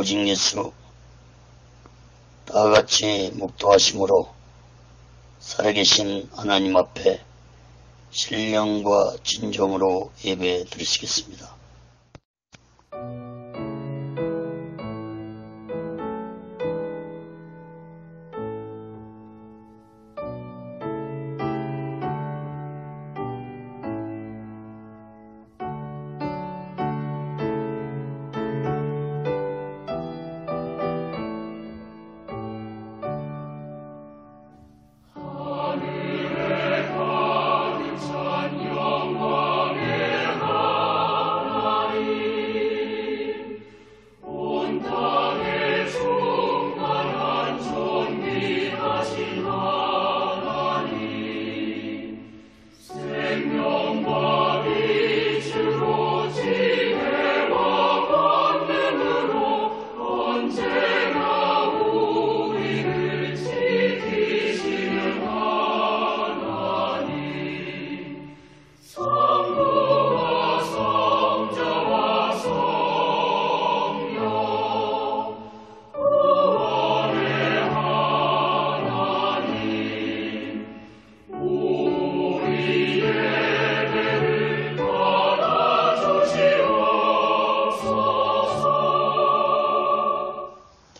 오직 예수 다같이 묵도하심으로 살아계신 하나님 앞에 신령과 진정으로 예배 드리시겠습니다.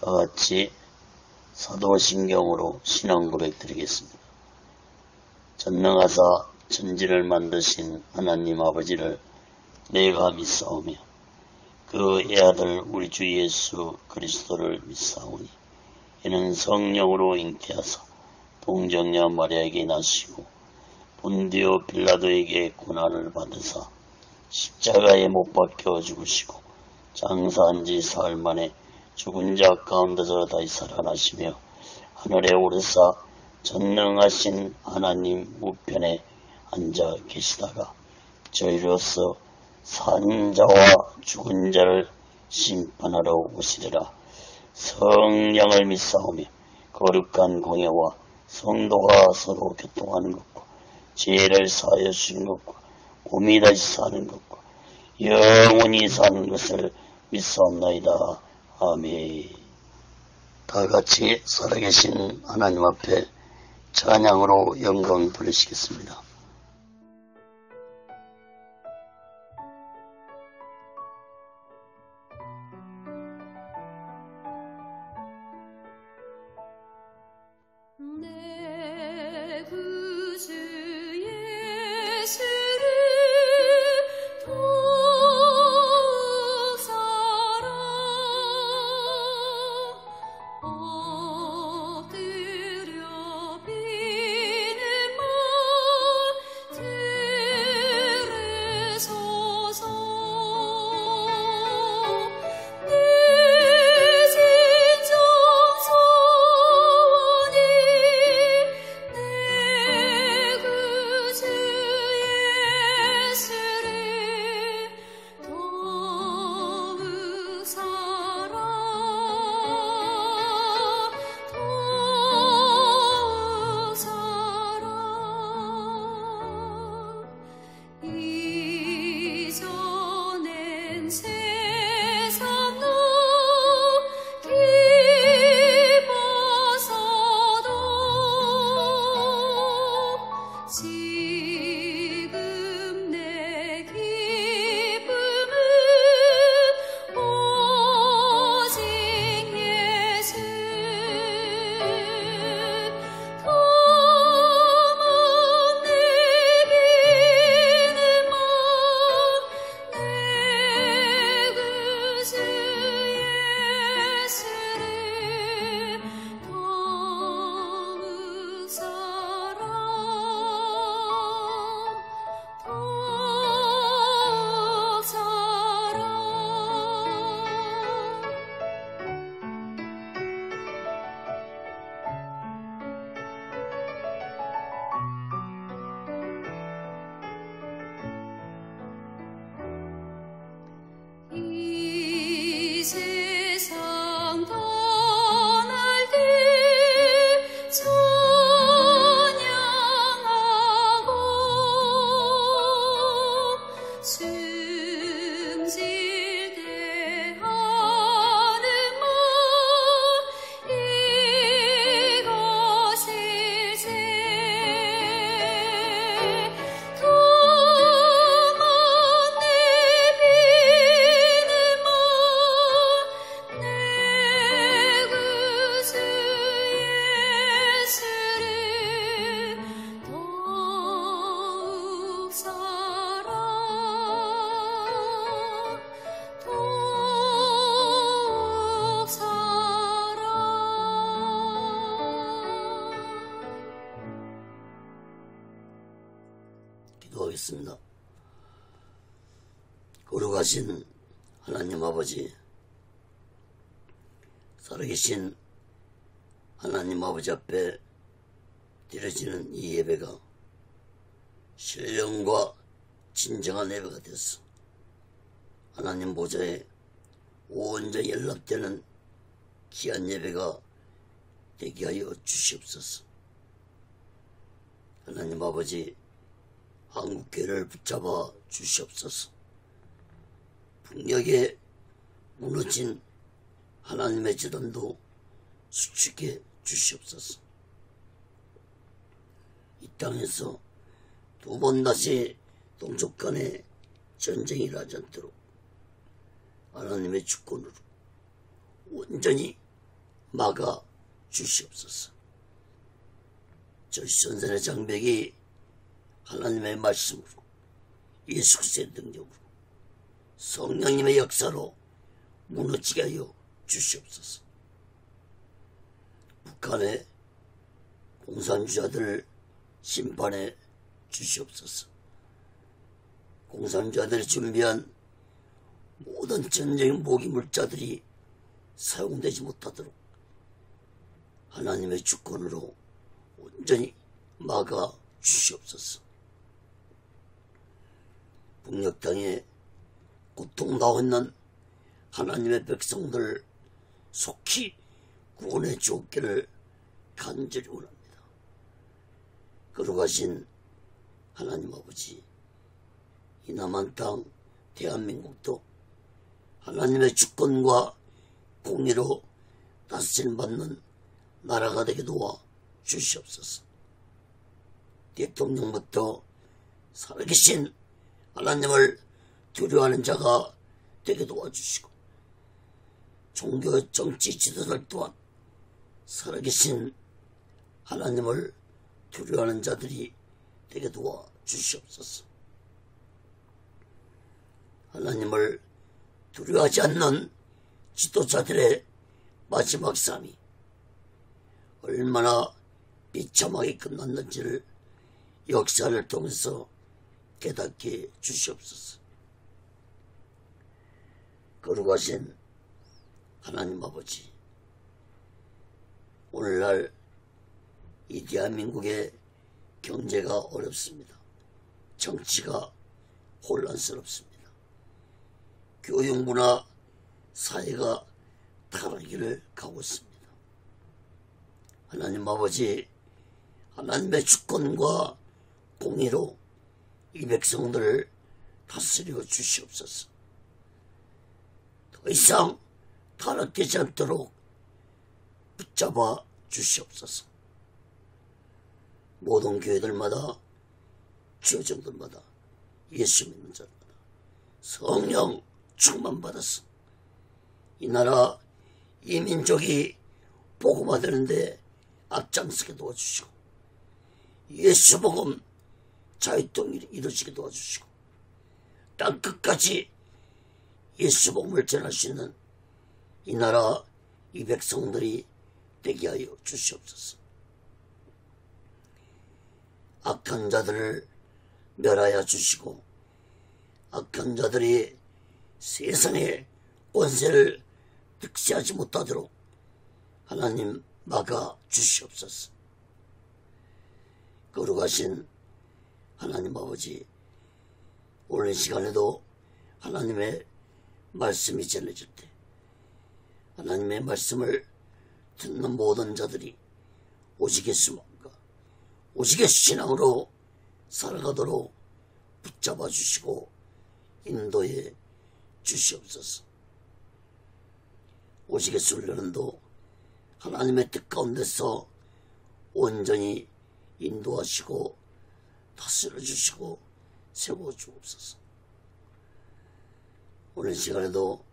다같이 사도신경으로 신앙 고백 드리겠습니다. 전능하사 천지를 만드신 하나님 아버지를 내가 믿사오며 그 애아들 우리 주 예수 그리스도를 믿사오니 이는 성령으로 잉태하사 동정녀 마리아에게 나시고 본디오 빌라도에게 고난을 받으사 십자가에 못 박혀 죽으시고 장사한 지 사흘 만에 죽은 자 가운데서 다시 살아나시며 하늘에 오르사 전능하신 하나님 우편에 앉아 계시다가 저희로서 산 자와 죽은 자를 심판하러 오시리라. 성령을 믿사오며 거룩한 공예와 성도가 서로 교통하는 것과 죄를 사하여 주신 것과 몸이 다시 사는 것과 영원히 사는 것을 믿사옵나이다. 아멘. 다같이 살아계신 하나님 앞에 찬양으로 영광 돌리시겠습니다. 내 구주 예수를 엎드려 비는 기도하겠습니다. 거룩하신 하나님 아버지, 살아계신 하나님 아버지 앞에 드려지는 이 예배가 신령과 진정한 예배가 되었어. 하나님 보좌에 온전히 연락되는 귀한 예배가 되게 하여 주시옵소서. 하나님 아버지, 한국교회를 붙잡아 주시옵소서. 북녘에 무너진 하나님의 재단도 수축해 주시옵소서. 이 땅에서 두 번 다시 동족 간의 전쟁이 일어나지 않도록 하나님의 주권으로 온전히 막아 주시옵소서. 전선의 장벽이 하나님의 말씀으로, 예수 그리스도의 능력으로, 성령님의 역사로 무너지게 하여 주시옵소서. 북한의 공산주의자들을 심판해 주시옵소서. 공산주의자들이 준비한 모든 전쟁의 모기 물자들이 사용되지 못하도록 하나님의 주권으로 온전히 막아 주시옵소서. 북녘 땅에 고통당하고 있는 하나님의 백성들 속히 구원해 주옵기를 간절히 원합니다. 거룩하신 하나님 아버지, 이 남한 땅 대한민국도 하나님의 주권과 공의로 다스림 받는 나라가 되게 도와 주시옵소서. 대통령부터 살아계신 하나님을 두려워하는 자가 되게 도와주시고, 종교 정치 지도자들 또한 살아계신 하나님을 두려워하는 자들이 되게 도와주시옵소서. 하나님을 두려워하지 않는 지도자들의 마지막 삶이 얼마나 비참하게 끝났는지를 역사를 통해서 깨닫게 주시옵소서. 거룩하신 하나님 아버지, 오늘날 이 대한민국의 경제가 어렵습니다. 정치가 혼란스럽습니다. 교육문화 사회가 타락기를 가고 있습니다. 하나님 아버지, 하나님의 주권과 공의로 이 백성들을 다스려 주시옵소서. 더 이상 타락되지 않도록 붙잡아 주시옵소서. 모든 교회들마다, 주요정들마다, 예수 믿는 자들마다 성령 충만받아서 이 나라, 이 민족이 복음화 되는데 앞장서게 도와주시고, 예수 복음 자유통일이 이루어지게 도와주시고, 땅끝까지 예수 복음을 전할 수 있는 이 나라, 이 백성들이 되게 하여 주시옵소서. 악한 자들을 멸하여 주시고, 악한 자들이 세상의 권세를 득세하지 못하도록 하나님 막아 주시옵소서. 거룩하신 하나님 아버지, 오늘 시간에도 하나님의 말씀이 전해질 때 하나님의 말씀을 듣는 모든 자들이 오직의 수만과 오직의 신앙으로 살아가도록 붙잡아 주시고 인도해 주시옵소서. 오직의 순례는도 하나님의 뜻 가운데서 온전히 인도하시고 다스려 주시고 세워 주옵소서. 오늘 시간에도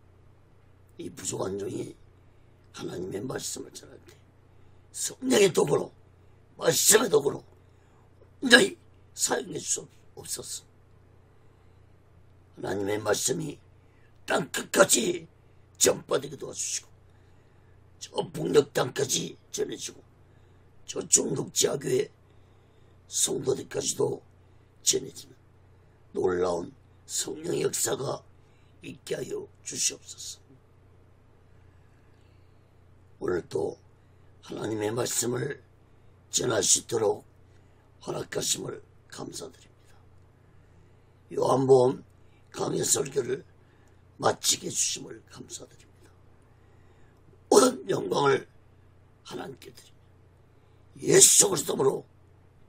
이 부족한 종이 하나님의 말씀을 전할 때 성령의 도구로, 말씀의 도구로 온전히 사용해 주옵소서. 하나님의 말씀이 땅끝까지 전파되게 도와주시고, 저 북녘 땅까지 전해지고, 저 중국 지하교회 성도들까지도 전해지는 놀라운 성령의 역사가 있게 하여 주시옵소서. 오늘도 하나님의 말씀을 전할 수 있도록 허락하심을 감사드립니다. 요한복음 강해 설교를 마치게 해주심을 감사드립니다. 모든 영광을 하나님께 드립니다. 예수 그리스도로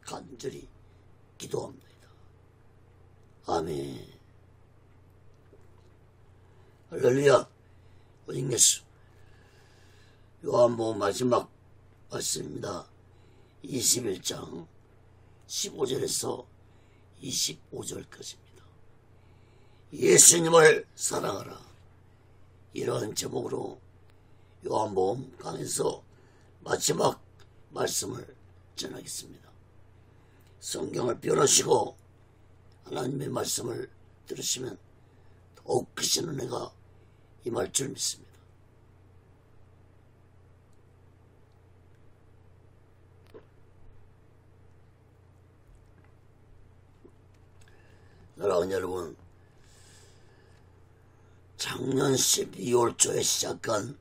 간절히 기도합니다. 아멘. 할렐루야. 어디 계시? 요한복음 마지막 말씀입니다. 21장 15절에서 25절까지입니다. 예수님을 사랑하라. 이러한 제목으로 요한복음 강에서 마지막 말씀을 전하겠습니다. 성경을 펴놓으시고 하나님의 말씀을 들으시면 더욱 크신 은혜가 임할 줄 믿습니다. 사랑하는 여러분, 작년 12월 초에 시작한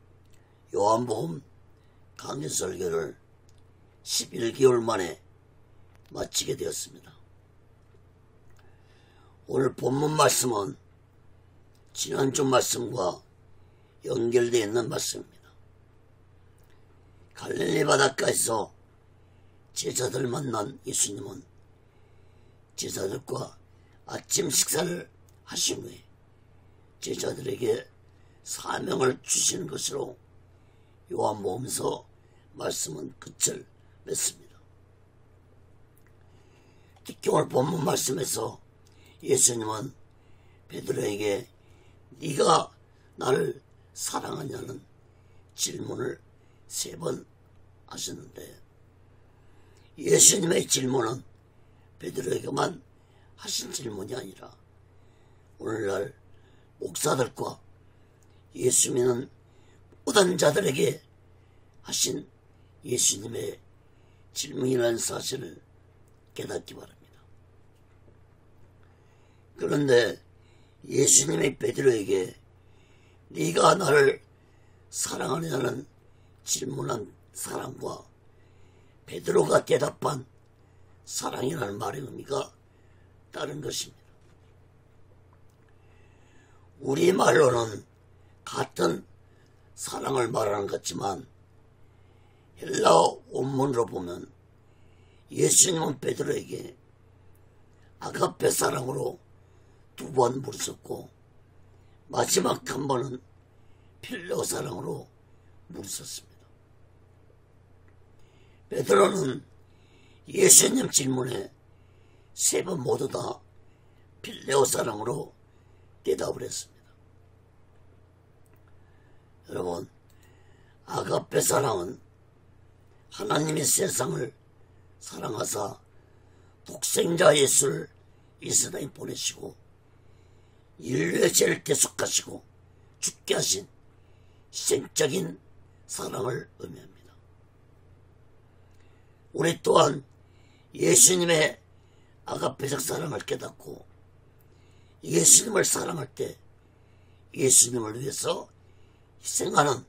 요한복음 강해 설교를 11개월 만에 마치게 되었습니다. 오늘 본문 말씀은 지난주 말씀과 연결되어 있는 말씀입니다. 갈릴리 바닷가에서 제자들을 만난 예수님은 제자들과 아침 식사를 하신 후에 제자들에게 사명을 주시는 것으로 요한복음서 말씀은 끝을 맺습니다. 특히 오늘 본문 말씀에서 예수님은 베드로에게 네가 나를 사랑하냐는 질문을 3번 하셨는데, 예수님의 질문은 베드로에게만 하신 질문이 아니라 오늘날 목사들과 예수 믿는 모든 자들에게 하신 예수님의 질문이라는 사실을 깨닫기 바랍니다. 그런데 예수님이 베드로에게 네가 나를 사랑하느냐는 질문한 사랑과 베드로가 대답한 사랑이라는 말의 의미가 다른 것입니다. 우리말로는 같은 사랑을 말하는 것 같지만 헬라어 원문으로 보면 예수님은 베드로에게 아가페 사랑으로 2번 물으셨고 마지막 한 번은 필레오 사랑으로 물으셨습니다. 베드로는 예수님 질문에 3번 모두 다 필레오 사랑으로 대답을 했습니다. 여러분, 아가페 사랑은 하나님이 세상을 사랑하사 독생자 예수를 이 세상에 보내시고 인류의 죄를 대속하시고 죽게 하신 희생적인 사랑을 의미합니다. 우리 또한 예수님의 아가페적 사랑을 깨닫고 예수님을 사랑할 때 예수님을 위해서 희생하는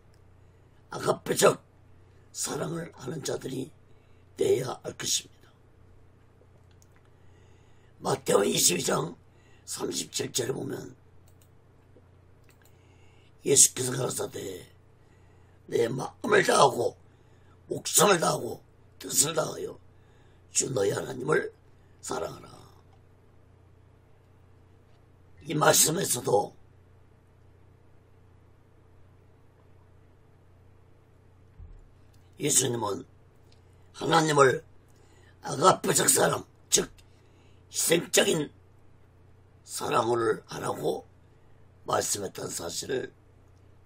아가페적 사랑을 하는 자들이 되어야 할 것입니다. 마태오 22장 37절에 보면 예수께서 가라사대 내 마음을 다하고 목숨을 다하고 뜻을 다하여 주 너희 하나님을 사랑하라. 이 말씀에서도 예수님은 하나님을 아가페적 사랑, 즉 희생적인 사랑을 하라고 말씀했던 사실을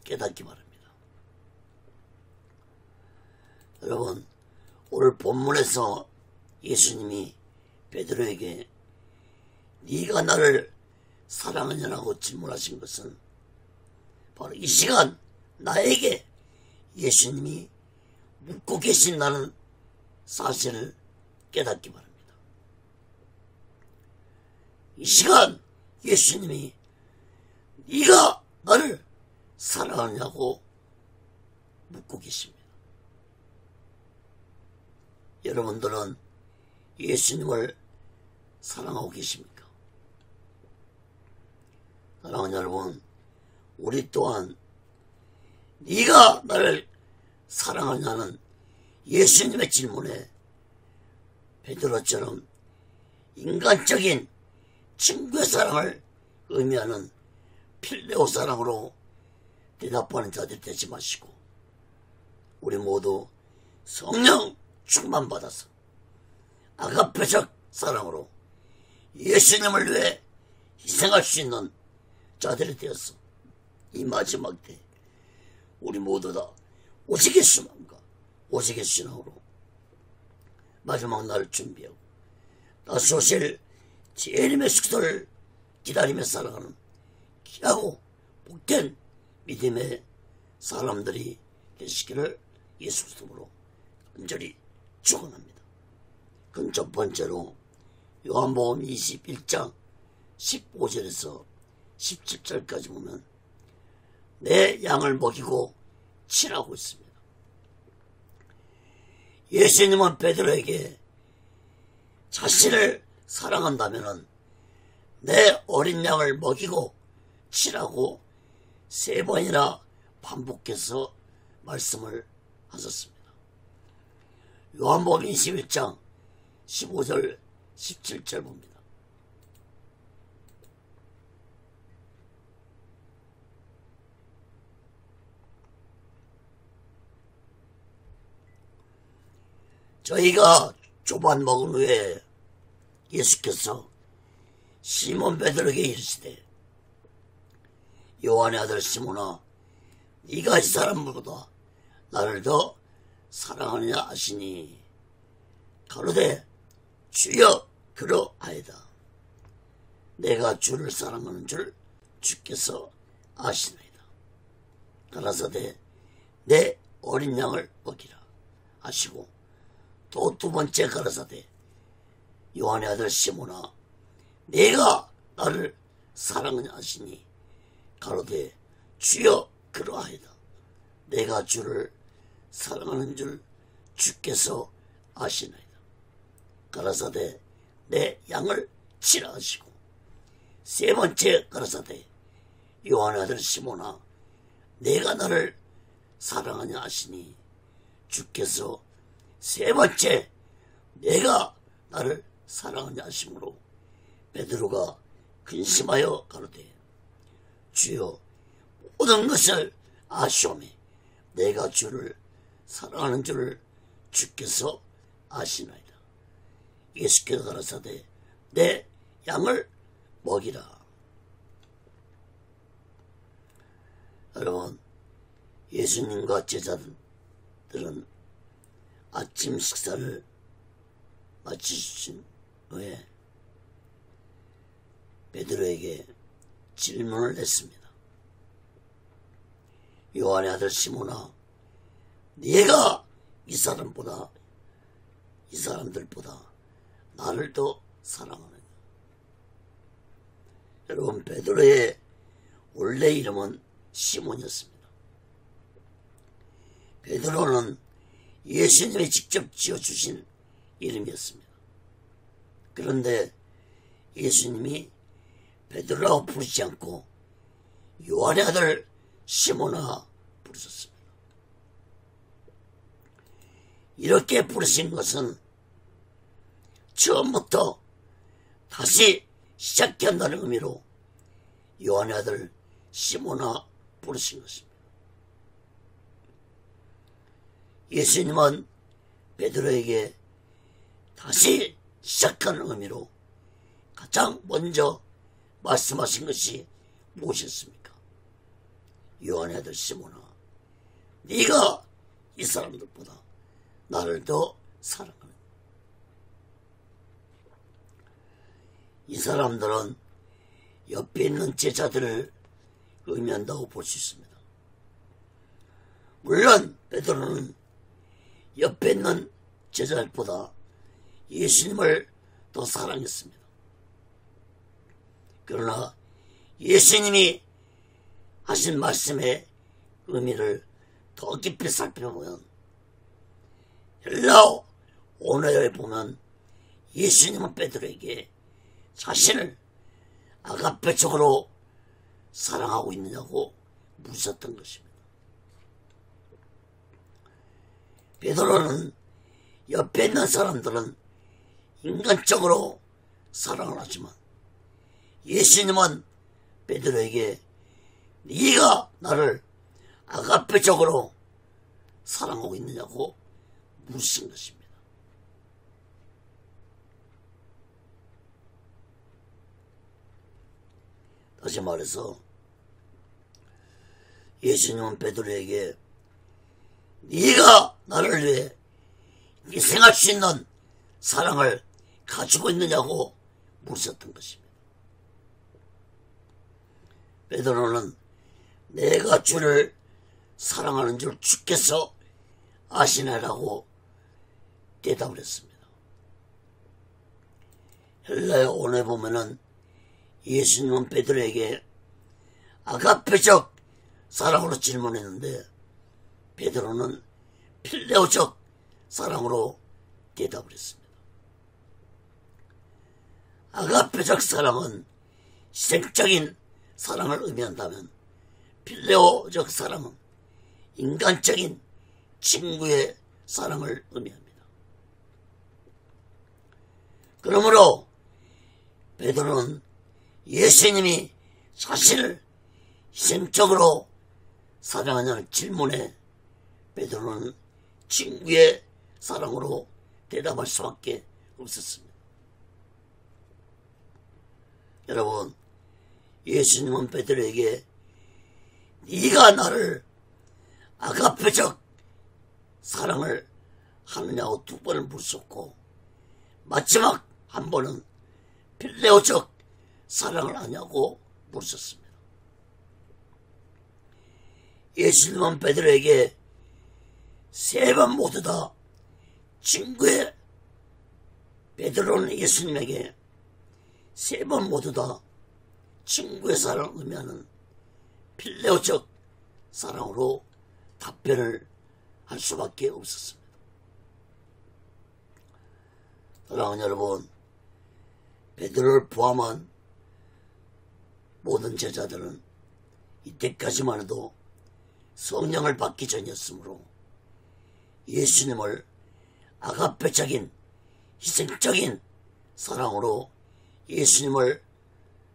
깨닫기 바랍니다. 여러분, 오늘 본문에서 예수님이 베드로에게 네가 나를 사랑하냐고 질문하신 것은 바로 이 시간 나에게 예수님이 묻고 계신다는 사실을 깨닫기 바랍니다. 이 시간 예수님이 네가 나를 사랑하냐고 묻고 계십니다. 여러분들은 예수님을 사랑하고 계십니까? 사랑하는 여러분, 우리 또한 네가 나를 사랑하냐는 예수님의 질문에 베드로처럼 인간적인 친구의 사랑을 의미하는 필레오 사랑으로 대답하는 자들 되지 마시고 우리 모두 성령 충만받아서 아가페적 사랑으로 예수님을 위해 희생할 수 있는 자들이 되어서 이 마지막 때 우리 모두 다 오직의 수만과 오직의 신앙으로 마지막 날을 준비하고 다시 오실 주님의 숙소를 기다리며 살아가는 귀하고 복된 믿음의 사람들이 되시기를 예수 그리스도로 간절히 축원합니다. 그럼 첫 번째로 요한복음 21장 15절에서 17절까지 보면 내 양을 먹이고 치라고 있습니다. 예수님은 베드로에게 자신을 사랑한다면 내 어린 양을 먹이고 치라고 3번이나 반복해서 말씀을 하셨습니다. 요한복음 21장 15절 17절 봅니다. 저희가 조반 먹은 후에 예수께서 시몬 베드로에게 이르시되 요한의 아들 시몬아 네가 이 사람보다 나를 더 사랑하느냐 하시니 가로되 주여 그러하이다. 내가 주를 사랑하는 줄 주께서 아시나이다. 가라사대 내 어린 양을 먹이라 하시고 또 두 번째 가라사대 요한의 아들 시몬아 내가 나를 사랑하냐 하시니 가로되 주여 그러하이다. 내가 주를 사랑하는 줄 주께서 아시나이다. 가라사대 내 양을 치라 하시고 세 번째 가라사대 요한의 아들 시몬아 내가 나를 사랑하냐 하시니 주께서 세 번째 내가 나를 사랑하냐 하심으로 베드로가 근심하여 가로되 주여 모든 것을 아시오매 내가 주를 사랑하는 줄을 주께서 아시나이다. 예수께서 가라사대 내 양을 먹이라. 여러분 예수님과 제자들은 아침 식사를 마치신 후에 베드로에게 질문을 했습니다. 요한의 아들 시몬아 네가 이 사람들보다 나를 더 사랑하느냐. 여러분 베드로의 원래 이름은 시몬이었습니다. 베드로는 예수님이 직접 지어주신 이름이었습니다. 그런데 예수님이 베드로라고 부르지 않고 요한의 아들 시몬아 부르셨습니다. 이렇게 부르신 것은 처음부터 다시 시작한다는 의미로 요한의 아들 시몬아 부르신 것입니다. 예수님은 베드로에게 다시 시작하는 의미로 가장 먼저 말씀하신 것이 무엇이었습니까? 요한의 아들 시몬아 네가 이 사람들보다 나를 더 사랑하는. 이 사람들은 옆에 있는 제자들을 의미한다고 볼 수 있습니다. 물론 베드로는 옆에 있는 제자들보다 예수님을 더 사랑했습니다. 그러나 예수님이 하신 말씀의 의미를 더 깊이 살펴보면 헬라어 언어에 보면 예수님은 베드로에게 자신을 아가페적으로 사랑하고 있느냐고 묻었던 것입니다. 베드로는 옆에 있는 사람들은 인간적으로 사랑을 하지만 예수님은 베드로에게 네가 나를 아가페적으로 사랑하고 있느냐고 묻으신 것입니다. 다시 말해서 예수님은 베드로에게 네가 나를 위해 희생할 수 있는 사랑을 가지고 있느냐고 묻었던 것입니다. 베드로는 내가 주를 사랑하는 줄 주께서 아시나라고 대답을 했습니다. 헬라어 언어에 보면은 예수님은 베드로에게 아가페적 사랑으로 질문했는데 베드로는 필레오적 사랑으로 대답을 했습니다. 아가페적 사랑은 희생적인 사랑을 의미한다면 필레오적 사랑은 인간적인 친구의 사랑을 의미합니다. 그러므로 베드로는 예수님이 자신을 희생적으로 사랑하냐는 질문에 베드로는 친구의 사랑으로 대답할 수밖에 없었습니다. 여러분, 예수님은 베드로에게 네가 나를 아가페적 사랑을 하느냐고 2번을 묻었고 마지막 한 번은 필레오적 사랑을 하냐고 묻었습니다. 예수님은 베드로에게 3번 모두 다 친구의 베드로는 예수님에게 3번 모두 다 친구의 사랑을 의미하는 필레오적 사랑으로 답변을 할 수밖에 없었습니다. 사랑하는 여러분, 베드로를 포함한 모든 제자들은 이때까지만 해도 성령을 받기 전이었으므로 예수님을 아가페적인 희생적인 사랑으로 예수님을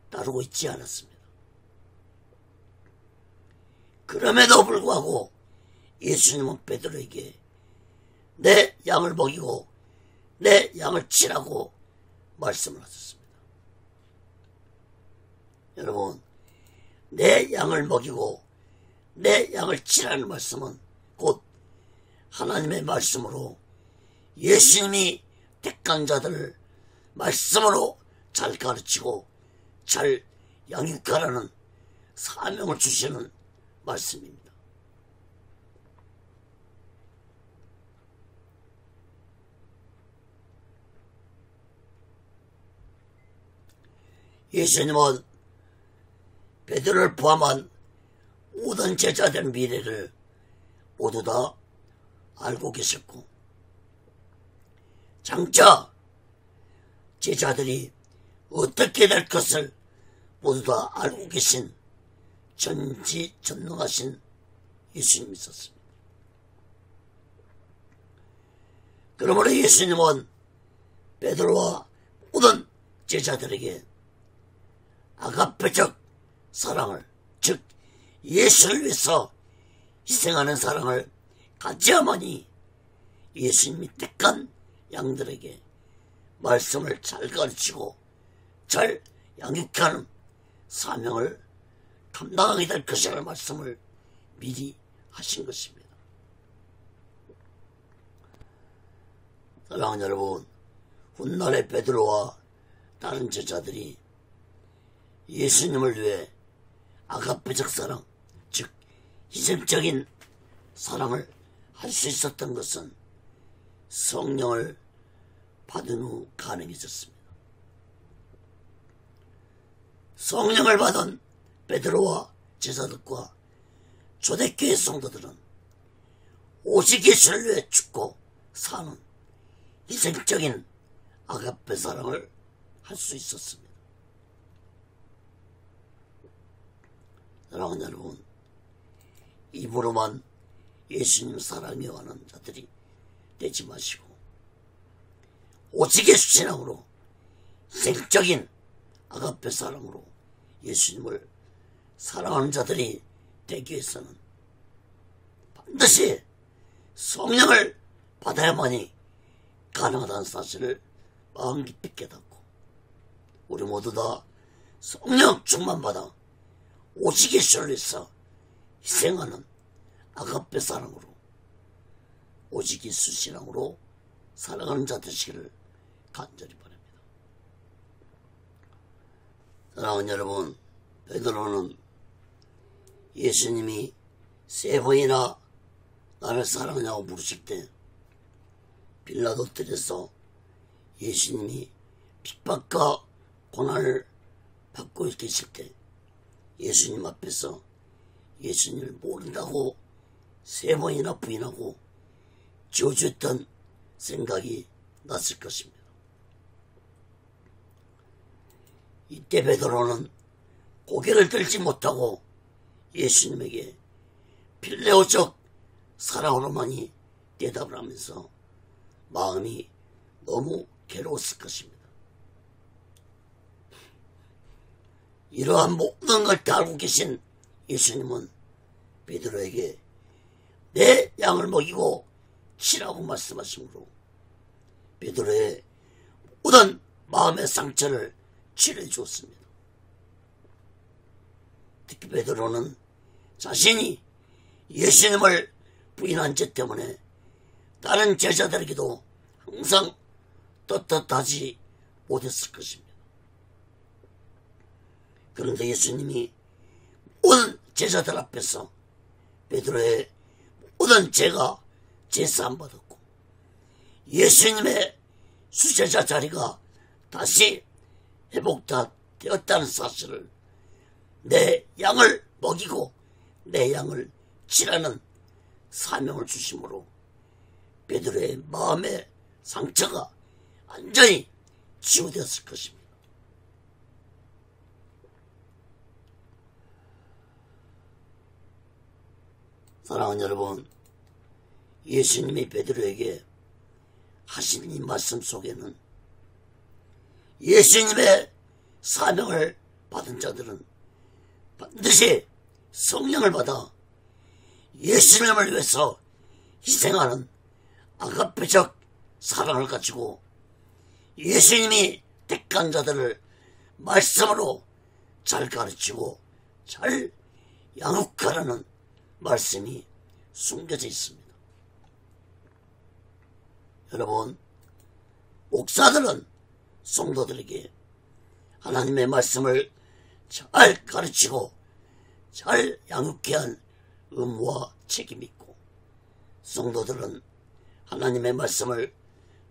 따르고 있지 않았습니다. 그럼에도 불구하고 예수님은 베드로에게 내 양을 먹이고 내 양을 치라고 말씀을 하셨습니다. 여러분, 내 양을 먹이고 내 양을 치라는 말씀은 곧 하나님의 말씀으로 예수님이 택한 자들을 말씀으로 잘 가르치고 잘 양육하라는 사명을 주시는 말씀입니다. 예수님은 베드로를 포함한 모든 제자들 미래를 모두 다 알고 계셨고 장차 제자들이 어떻게 될 것을 모두 다 알고 계신 전지전능하신 예수님이 있었습니다. 그러므로 예수님은 베드로와 모든 제자들에게 아가페적 사랑을, 즉 예수를 위해서 희생하는 사랑을 가져야만이 예수님이 택한 양들에게 말씀을 잘 가르치고 잘 양육하는 사명을 감당하게 될 것이라는 말씀을 미리 하신 것입니다. 사랑하는 여러분, 훗날의 베드로와 다른 제자들이 예수님을 위해 아가페적 사랑, 즉 희생적인 사랑을 할 수 있었던 것은 성령을 받은 후 가능해졌습니다. 성령을 받은 베드로와 제자들과 초대교회 성도들은 오직 예수를 위해 죽고 사는 희생적인 아가페 사랑을 할 수 있었습니다. 사랑하는 여러분, 입으로만 예수님 사랑해요 하는 자들이 되지 마시고 오직 예수 신앙으로 희생적인 아가페 사랑으로 예수님을 사랑하는 자들이 되기 위해서는 반드시 성령을 받아야만이 가능하다는 사실을 마음 깊이 깨닫고 우리 모두 다 성령 충만받아 오직 예수를 위해서 희생하는 아가페 사랑으로 오직 예수 신앙으로 살아가는 자 되시기를 간절히 바랍니다. 사랑하는 여러분, 베드로는 예수님이 3번이나 나를 사랑하냐고 물으실 때 빌라도 뜰에서 예수님이 핍박과 고난을 받고 계실 때 예수님 앞에서 예수님을 모른다고 3번이나 부인하고 저주했던 생각이 났을 것입니다. 이때 베드로는 고개를 들지 못하고 예수님에게 필레오적 사랑으로만이 대답을 하면서 마음이 너무 괴로웠을 것입니다. 이러한 모든 걸 다 알고 계신 예수님은 베드로에게 내 양을 먹이고 치라고 말씀하시므로 베드로의 모든 마음의 상처를 치료해 주었습니다. 특히 베드로는 자신이 예수님을 부인한 죄 때문에 다른 제자들에게도 항상 떳떳하지 못했을 것입니다. 그런데 예수님이 모든 제자들 앞에서 베드로의 모든 죄가 제사함받았고 예수님의 수제자 자리가 다시 회복되었다는 사실을 내 양을 먹이고 내 양을 치라는 사명을 주심으로 베드로의 마음의 상처가 완전히 치유되었을 것입니다. 사랑하는 여러분, 예수님이 베드로에게 하신 이 말씀 속에는 예수님의 사명을 받은 자들은 반드시 성령을 받아 예수님을 위해서 희생하는 아가페적 사랑을 가지고 예수님이 택한 자들을 말씀으로 잘 가르치고 잘 양육하라는 말씀이 숨겨져 있습니다. 여러분, 목사들은 성도들에게 하나님의 말씀을 잘 가르치고 잘 양육해야 할 의무와 책임이 있고 성도들은 하나님의 말씀을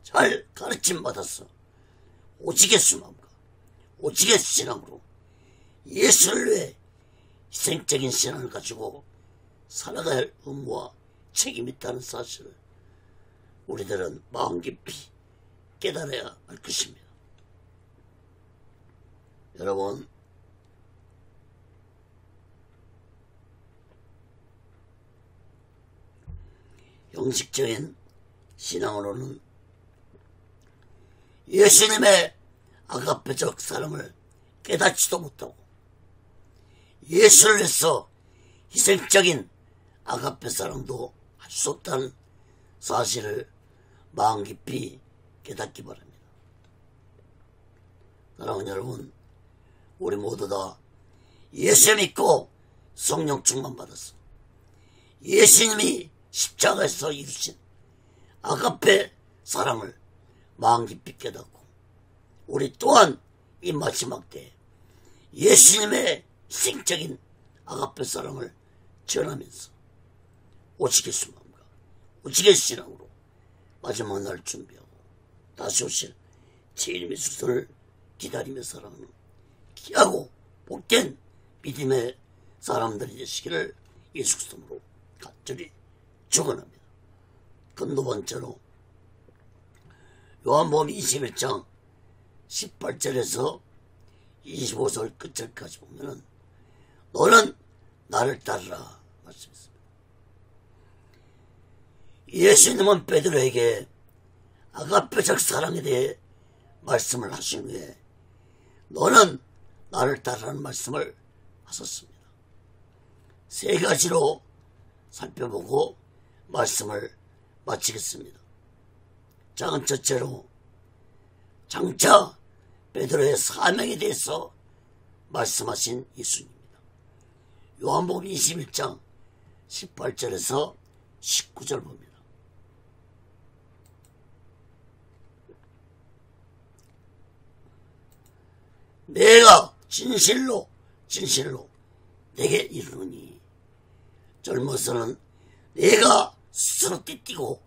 잘 가르침 받아서 오직의 수마음과 오직의 신앙으로 예수를 위해 희생적인 신앙을 가지고 살아가야 할 의무와 책임이 있다는 사실을 우리들은 마음 깊이 깨달아야 할 것입니다. 여러분, 형식적인 신앙으로는 예수님의 아가페적 사랑을 깨닫지도 못하고 예수를 위해서 희생적인 아가페 사랑도 할 수 없다는 사실을 마음 깊이 깨닫기 바랍니다. 사랑하는 여러분, 우리 모두 다 예수 믿고 성령 충만 받았어. 예수님이 십자가에서 이루신 아가페 사랑을 마음 깊이 깨닫고 우리 또한 이 마지막 때에 예수님의 희생적인 아가페 사랑을 전하면서 오직의 수마음과 오직의 신앙으로 마지막 날 준비하고 다시 오실 제 이름의 수선을 기다리며 살아가는 귀하고 복된 믿음의 사람들이 되시기를 예수 그리스도로 간절히 축원합니다. 그 두 번째로 요한복음 21장 18절에서 25절 끝절까지 보면은 너는 나를 따르라 말씀했습니다. 예수님은 베드로에게 아가페적 사랑에 대해 말씀을 하신 후에 너는 나를 따르라는 말씀을 하셨습니다. 세 가지로 살펴보고 말씀을 마치겠습니다. 자, 첫째로 장차 베드로의 사명에 대해서 말씀하신 예수님입니다. 요한복음 21장 18절에서 19절 봅니다. 내가 진실로 내게 이르노니 젊어서는 내가 스스로 띠띠고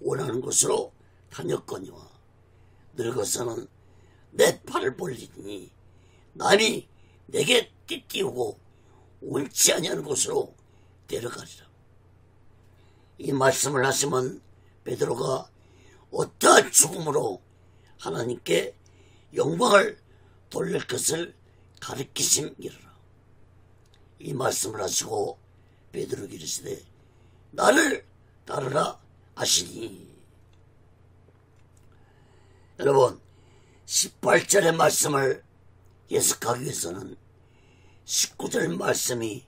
원하는 곳으로 다녔거니와 늙어서는 내 팔을 벌리니 남이 내게 띠띠우고 원치 아니하는 곳으로 데려가리라. 이 말씀을 하시면 베드로가 어떠한 죽음으로 하나님께 영광을 돌릴 것을 가르치심이라. 이 말씀을 하시고 베드로에게 이르시되 나를 따르라 하시니. 여러분 18절의 말씀을 해석하기 위해서는 19절 말씀이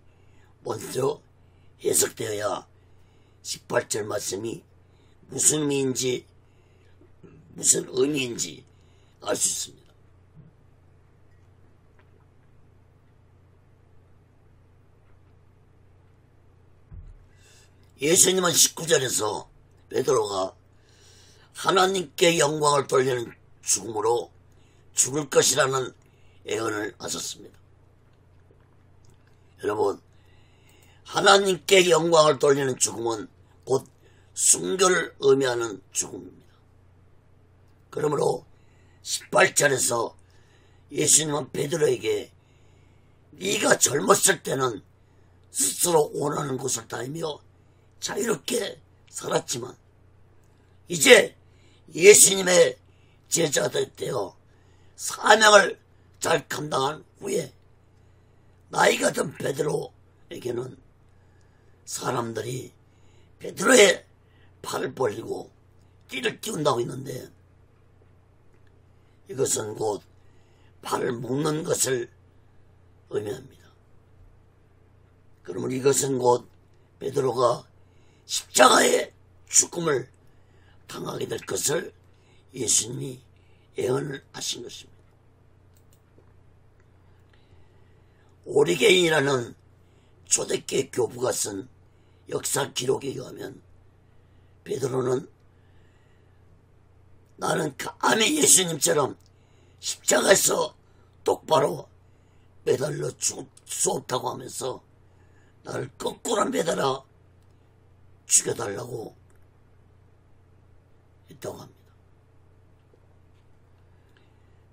먼저 해석되어야 18절 말씀이 무슨 의미인지 알 수 있습니다. 예수님은 19절에서 베드로가 하나님께 영광을 돌리는 죽음으로 죽을 것이라는 예언을 하셨습니다. 여러분 하나님께 영광을 돌리는 죽음은 곧 순교를 의미하는 죽음입니다. 그러므로 18절에서 예수님은 베드로에게 네가 젊었을 때는 스스로 원하는 곳을 다니며 자유롭게 살았지만 이제 예수님의 제자들 되어 사명을 잘 감당한 후에 나이가 든 베드로에게는 사람들이 베드로의 팔을 벌리고 띠를 띄운다고 했는데 이것은 곧 팔을 묶는 것을 의미합니다. 그러면 이것은 곧 베드로가 십자가의 죽음을 당하게 될 것을 예수님이 예언을 하신 것입니다. 오리게인이라는 초대교회 교부가 쓴 역사 기록에 의하면 베드로는 나는 감히 예수님처럼 십자가에서 똑바로 매달려 죽을 수 없다고 하면서 나를 거꾸로 매달아 죽여달라고 했다고 합니다.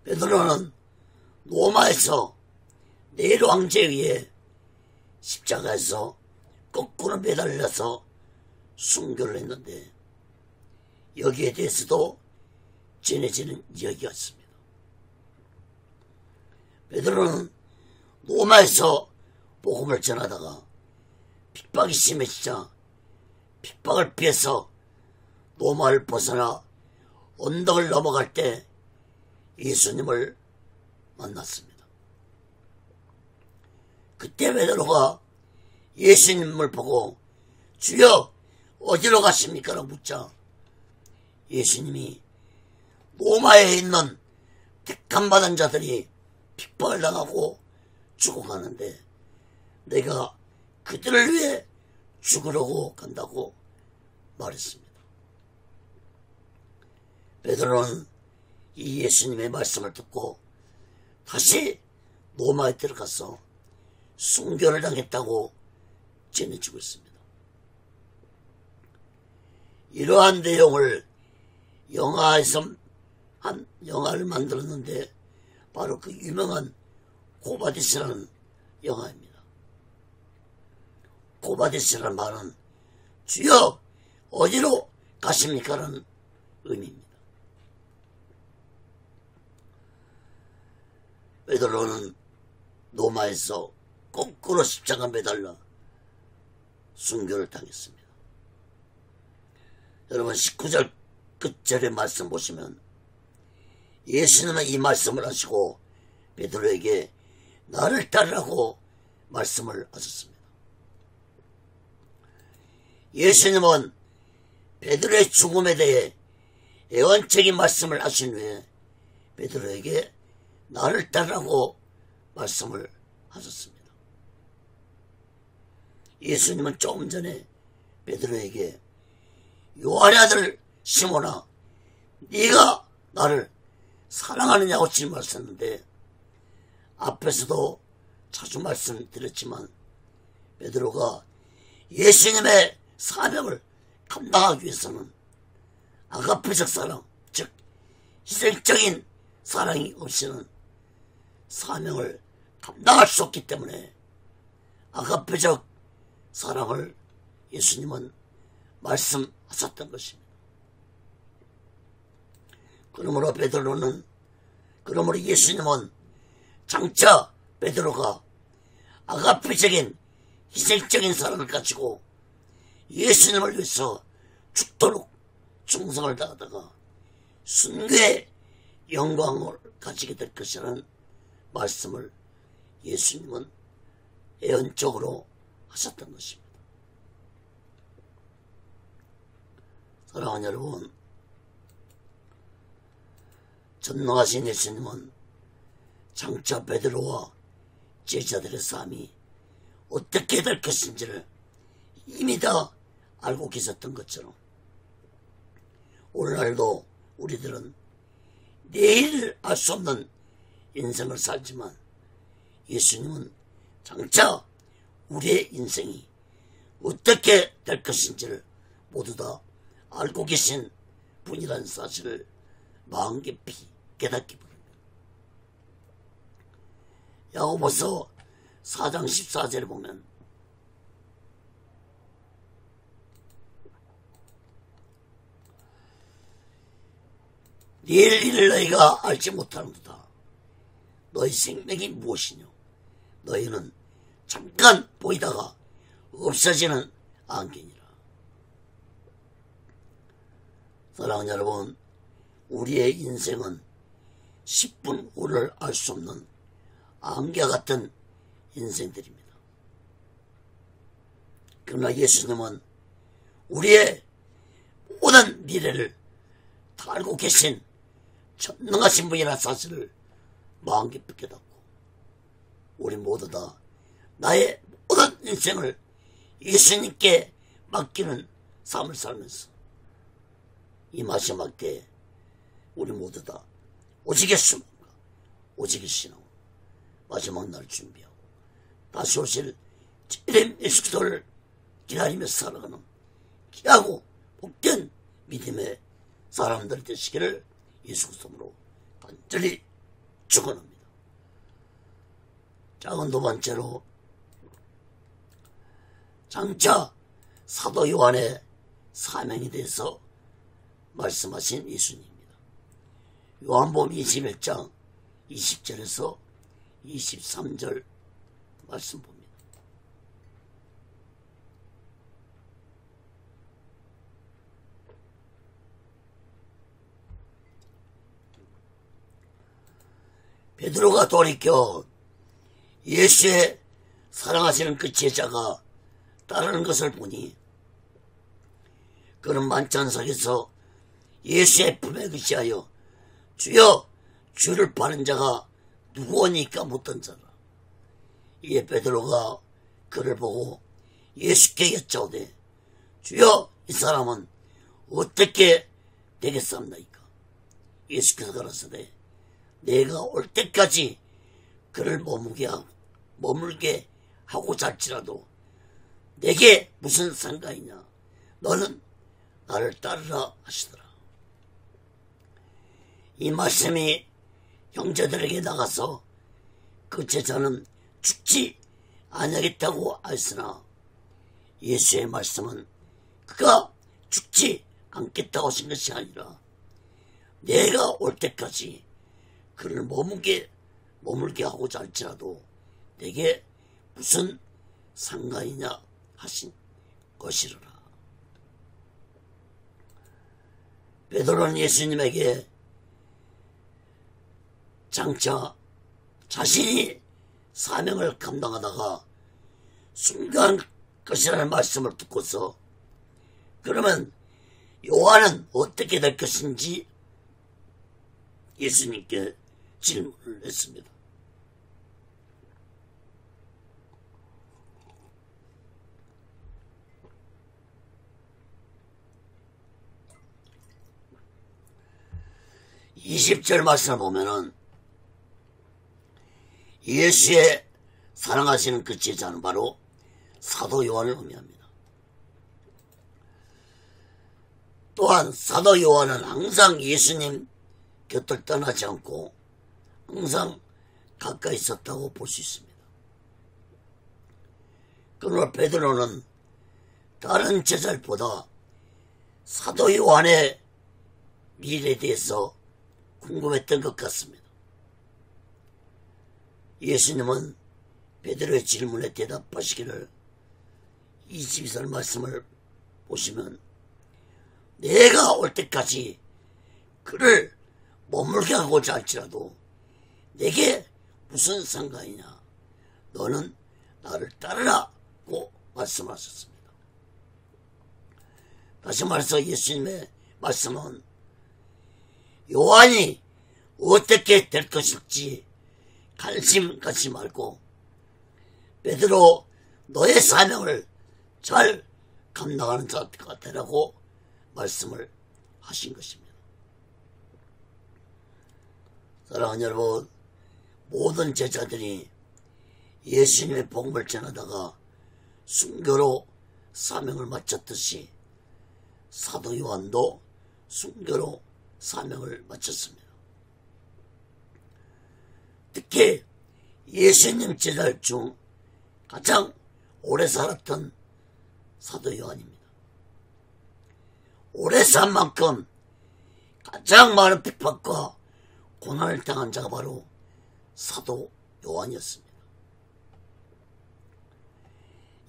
베드로는 로마에서 네로 황제에 의해 십자가에서 거꾸로 매달려서 순교를 했는데 여기에 대해서도 전해지는 이야기가 있습니다. 베드로는 로마에서 복음을 전하다가 핍박이 심해지자 핍박을 피해서 로마를 벗어나 언덕을 넘어갈 때 예수님을 만났습니다. 그때 베드로가 예수님을 보고 주여 어디로 가십니까? 라고 묻자 예수님이 로마에 있는 택함받은 자들이 핍박을 당하고 죽어가는데 내가 그들을 위해 죽으려고 간다고 말했습니다. 베드로는 이 예수님의 말씀을 듣고 다시 로마에 들어가서 순교를 당했다고 전해지고 있습니다. 이러한 내용을 영화를 만들었는데 바로 그 유명한 고바디스라는 영화입니다. 고바디스라는 말은 주여 어디로 가십니까? 라는 의미입니다. 베드로는 로마에서 거꾸로 십자가 매달려 순교를 당했습니다. 여러분 19절 끝절의 말씀 보시면 예수님은 이 말씀을 하시고 베드로에게 나를 따르라고 말씀을 하셨습니다. 예수님은 베드로의 죽음에 대해 예언적인 말씀을 하신 후에 베드로에게 나를 따르라고 말씀을 하셨습니다. 예수님은 조금 전에 베드로에게 요한의 아들 시몬아 네가 나를 사랑하느냐고 질문하셨는데 앞에서도 자주 말씀드렸지만 베드로가 예수님의 사명을 감당하기 위해서는 아가페적 사랑, 즉 희생적인 사랑이 없이는 사명을 감당할 수 없기 때문에 아가페적 사랑을 예수님은 말씀하셨던 것입니다. 그러므로 예수님은 장차 베드로가 아가페적인 희생적인 사랑을 가지고 예수님을 위해서 죽도록 충성을 다하다가 순교의 영광을 가지게 될 것이라는 말씀을 예수님은 예언적으로 하셨던 것입니다. 사랑하는 여러분, 전능하신 예수님은 장차 베드로와 제자들의 삶이 어떻게 될 것인지를 이미 다 알고 계셨던 것처럼 오늘날도 우리들은 내일 알 수 없는 인생을 살지만 예수님은 장차 우리의 인생이 어떻게 될 것인지를 모두 다 알고 계신 분이라는 사실을 마음 깊이 깨닫기 바랍니다. 야고보서 4장 14절에 보면 내일 일을 너희가 알지 못하는도다. 너희 생명이 무엇이뇨? 너희는 잠깐 보이다가 없어지는 안개니라. 사랑하는 여러분, 우리의 인생은 10분 후를 알 수 없는 안개 같은 인생들입니다. 그러나 예수님은 우리의 모든 미래를 다 알고 계신 전능하신 분이라는 사실을 마음 깊이 깨닫고 우리 모두 다 나의 모든 인생을 예수님께 맡기는 삶을 살면서 이 마지막 때에 우리 모두 다 오직의 수명과 오직의 신앙 마지막 날 준비하고 다시 오실 주님 예수 그리스도를 기다리며 살아가는 귀하고 복된 믿음의 사람들 되시기를 예수 그리스도로 간절히 축원합니다. 작은 두 번째로 장차 사도 요한의 사명에 대해서 말씀하신 예수님입니다. 요한복음 21장 20절에서 23절 말씀 봅니다. 베드로가 돌이켜 예수의 사랑하시는 그 제자가 따르는 것을 보니 그는 만찬석에서 예수의 품에 의지하여 주여 주를 바른 자가 누구오니까 묻던 자라. 이에 베드로가 그를 보고 예수께 여짜오되 주여 이 사람은 어떻게 되겠사옵나이까? 예수께서 가라사대 내가 올 때까지 그를 머물게 하고자 할지라도 내게 무슨 상관이냐? 너는 나를 따르라 하시더라. 이 말씀이 형제들에게 나가서 그 제자는 죽지 아니하겠다고 하였으나 예수의 말씀은 그가 죽지 않겠다고 하신 것이 아니라 내가 올 때까지 그를 머물게 하고자 할지라도 내게 무슨 상관이냐 하신 것이로라. 베드로는 예수님에게 장차 자신이 사명을 감당하다가 순간 것이라는 말씀을 듣고서 그러면 요한은 어떻게 될 것인지 예수님께 질문을 했습니다. (20절) 말씀을 보면은 예수의 사랑하시는 그 제자는 바로 사도 요한을 의미합니다. 또한 사도 요한은 항상 예수님 곁을 떠나지 않고 항상 가까이 있었다고 볼 수 있습니다. 그러나 베드로는 다른 제자들보다 사도 요한의 미래에 대해서 궁금했던 것 같습니다. 예수님은 베드로의 질문에 대답하시기를 22절 말씀을 보시면 내가 올 때까지 그를 머물게 하고자 할지라도 내게 무슨 상관이냐 너는 나를 따르라고 말씀하셨습니다. 다시 말해서 예수님의 말씀은 요한이 어떻게 될 것일지 관심 갖지 말고 베드로 너의 사명을 잘 감당하는 자가 되라고 말씀을 하신 것입니다. 사랑하는 여러분, 모든 제자들이 예수님의 복음을 전하다가 순교로 사명을 마쳤듯이 사도 요한도 순교로 사명을 마쳤습니다. 특히 예수님 제자 중 가장 오래 살았던 사도 요한입니다. 오래 산 만큼 가장 많은 핍박과 고난을 당한 자가 바로 사도 요한이었습니다.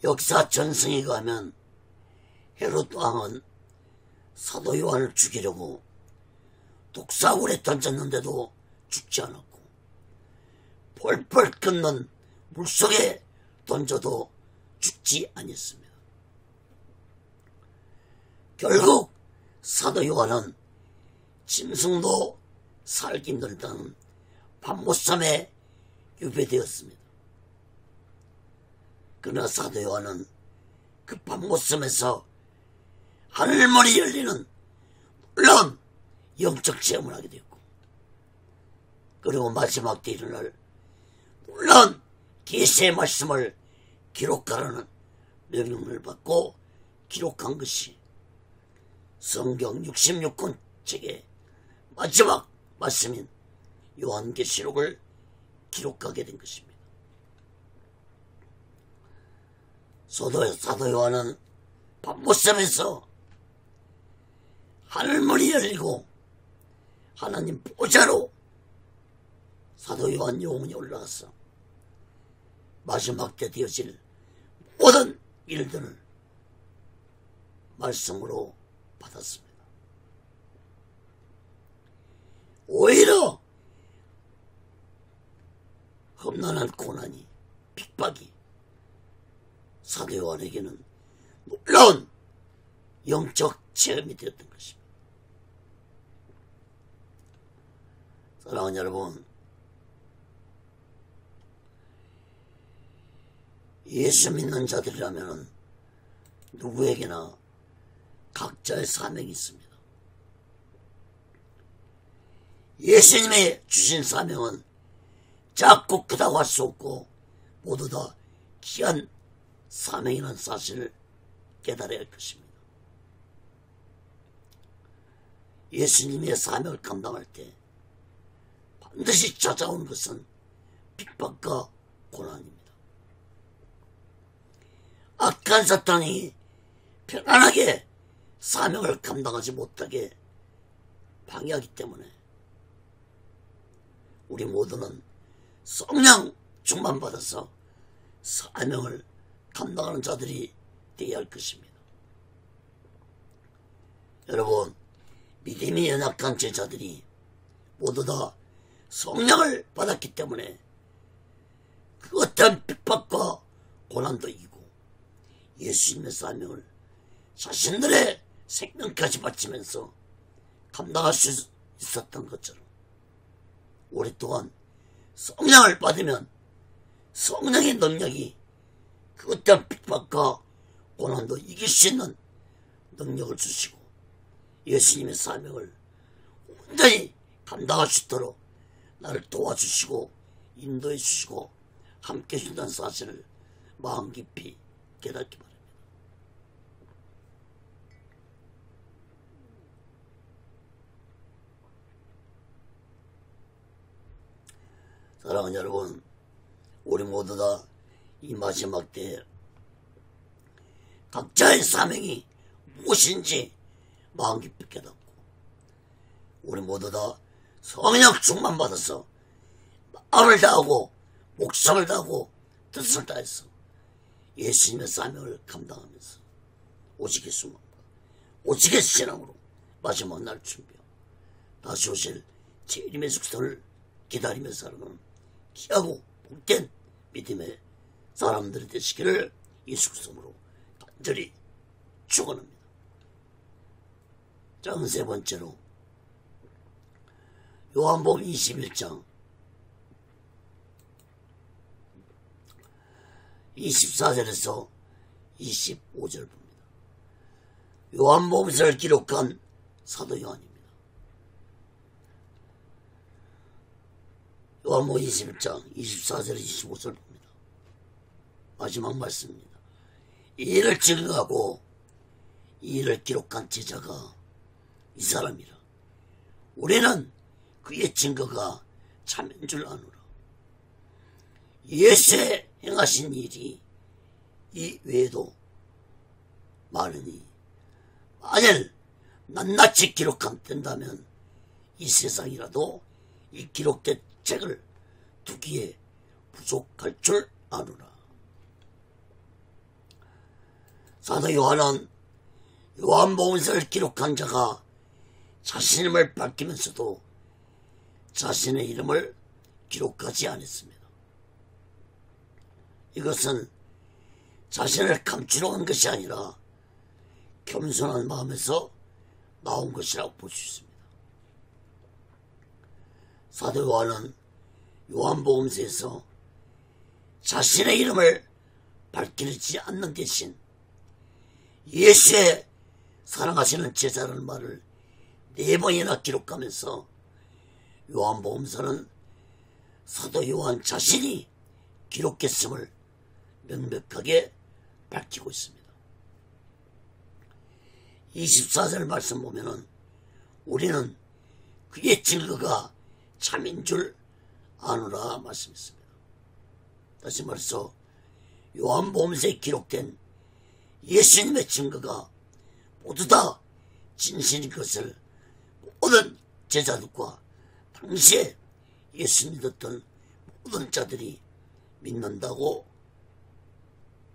역사 전승에 가면 헤롯 왕은 사도 요한을 죽이려고 독사굴에 던졌는데도 죽지 않았고 펄펄 끓는 물속에 던져도 죽지 아니었습니다. 결국 사도 요한은 짐승도 살기 힘들다는 밤못섬에 유배되었습니다. 그러나 사도 요한은 그 밤못섬에서 하늘문이 열리는 놀라운 영적 체험을 하게 되었고 그리고 마지막 때 일어날 놀라운 계시의 말씀을 기록하라는 명령을 받고 기록한 것이 성경 66권 책의 마지막 말씀인 요한계시록을 기록하게 된 것입니다. 사도 요한은 밤못섬에서 하늘문이 열리고 하나님 보좌로 사도 요한 영혼이 올라가서 마지막 때 되어질 모든 일들을 말씀으로 받았습니다. 오히려 험난한 고난이 핍박이 사도 요한에게는 놀라운 영적 체험이 되었던 것입니다. 사랑하는 여러분, 예수 믿는 자들이라면 누구에게나 각자의 사명이 있습니다. 예수님의 주신 사명은 작고 크다고 할 수 없고 모두 다 귀한 사명이라는 사실을 깨달아야 할 것입니다. 예수님의 사명을 감당할 때 반드시 찾아오는 것은 핍박과 고난입니다. 악한 사탄이 편안하게 사명을 감당하지 못하게 방해하기 때문에 우리 모두는 성령 충만받아서 사명을 감당하는 자들이 되어야 할 것입니다. 여러분, 믿음이 연약한 제자들이 모두 다 성령을 받았기 때문에 그 어떤 핍박과 고난도 이기고 예수님의 사명을 자신들의 생명까지 바치면서 감당할 수 있었던 것처럼 우리 또한 성령을 받으면 성령의 능력이 그 어떤 핍박과 고난도 이길 수 있는 능력을 주시고 예수님의 사명을 온전히 감당할 수 있도록 나를 도와주시고 인도해 주시고 함께 해준다는 사실을 마음 깊이 깨닫기 바랍니다. 사랑하는 여러분, 우리 모두 다 이 마지막 때에 각자의 사명이 무엇인지 마음 깊이 깨닫고 우리 모두 다 성령 충만 받아서 마음을 다하고 목숨을 다하고 뜻을 다해서 예수님의 사명을 감당하면서 오직의 순간과 오직의 신앙으로 마지막 날 준비하고 다시 오실 주님의 숙소를 기다리며 살아가는 귀하고 복된 믿음의 사람들이 되시기를 예수 그리스도로 간절히 축원합니다. 자, 세 번째로 요한복음 21장 24절에서 25절 봅니다. 요한복음서를 기록한 사도 요한입니다. 요한복음 21장 24절 25절 봅니다. 마지막 말씀입니다. 이 일을 증거하고 이 일을 기록한 제자가 이 사람이라. 우리는 그의 증거가 참인 줄 아노라. 예수의 행하신 일이 이 외에도 많으니 만일 낱낱이 기록한다면 이 세상이라도 이 기록된 책을 두기에 부족할 줄 아노라. 사도 요한은 요한복음서를 기록한 자가 자신임을 밝히면서도 자신의 이름을 기록하지 않았습니다. 이것은 자신을 감추려 한 것이 아니라 겸손한 마음에서 나온 것이라고 볼 수 있습니다. 사도 요한은 요한복음서에서 자신의 이름을 밝히지 않는 대신 예수의 사랑하시는 제자라는 말을 4번이나 기록하면서 요한복음서는 사도 요한 자신이 기록했음을 명백하게 밝히고 있습니다. 24절 말씀 보면은 우리는 그의 증거가 참인 줄 아노라 말씀했습니다. 다시 말해서 요한복음서에 기록된 예수님의 증거가 모두 다 진실인 것을 모든 제자들과 당시에 예수 믿었던 모든 자들이 믿는다고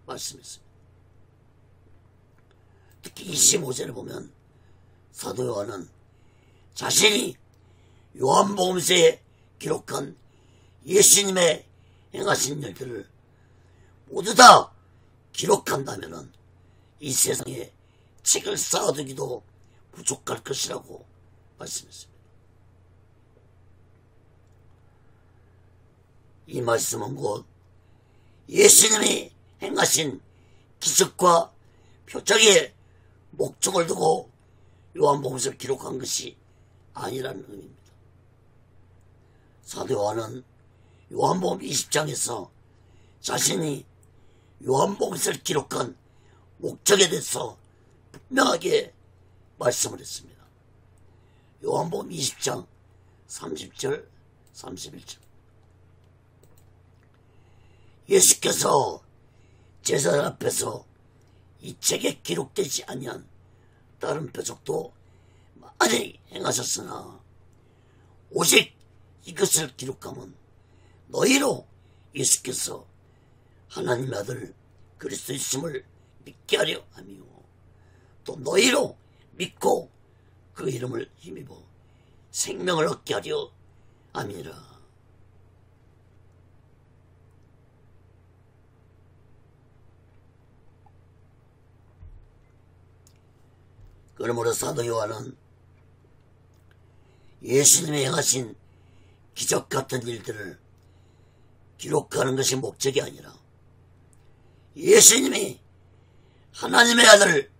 말씀했습니다. 특히 25절에 보면 사도 요한은 자신이 요한복음서에 기록한 예수님의 행하신 일들을 모두 다 기록한다면 이 세상에 책을 쌓아두기도 부족할 것이라고 말씀했습니다. 이 말씀은 곧 예수님이 행하신 기적과 표적의 목적을 두고 요한복음서를 기록한 것이 아니라는 의미입니다. 사도 요한은 요한복음 20장에서 자신이 요한복음서를 기록한 목적에 대해서 분명하게 말씀을 했습니다. 요한복음 20장 30절 31절 예수께서 제자들 앞에서 이 책에 기록되지 아니한 다른 표적도 많이 행하셨으나 오직 이것을 기록하면 너희로 예수께서 하나님의 아들 그리스도이심을 믿게 하려 하며 또 너희로 믿고 그 이름을 힘입어 생명을 얻게 하려 함이라. 그러므로 사도 요한은 예수님이 행하신 기적 같은 일들을 기록하는 것이 목적이 아니라 예수님이 하나님의 아들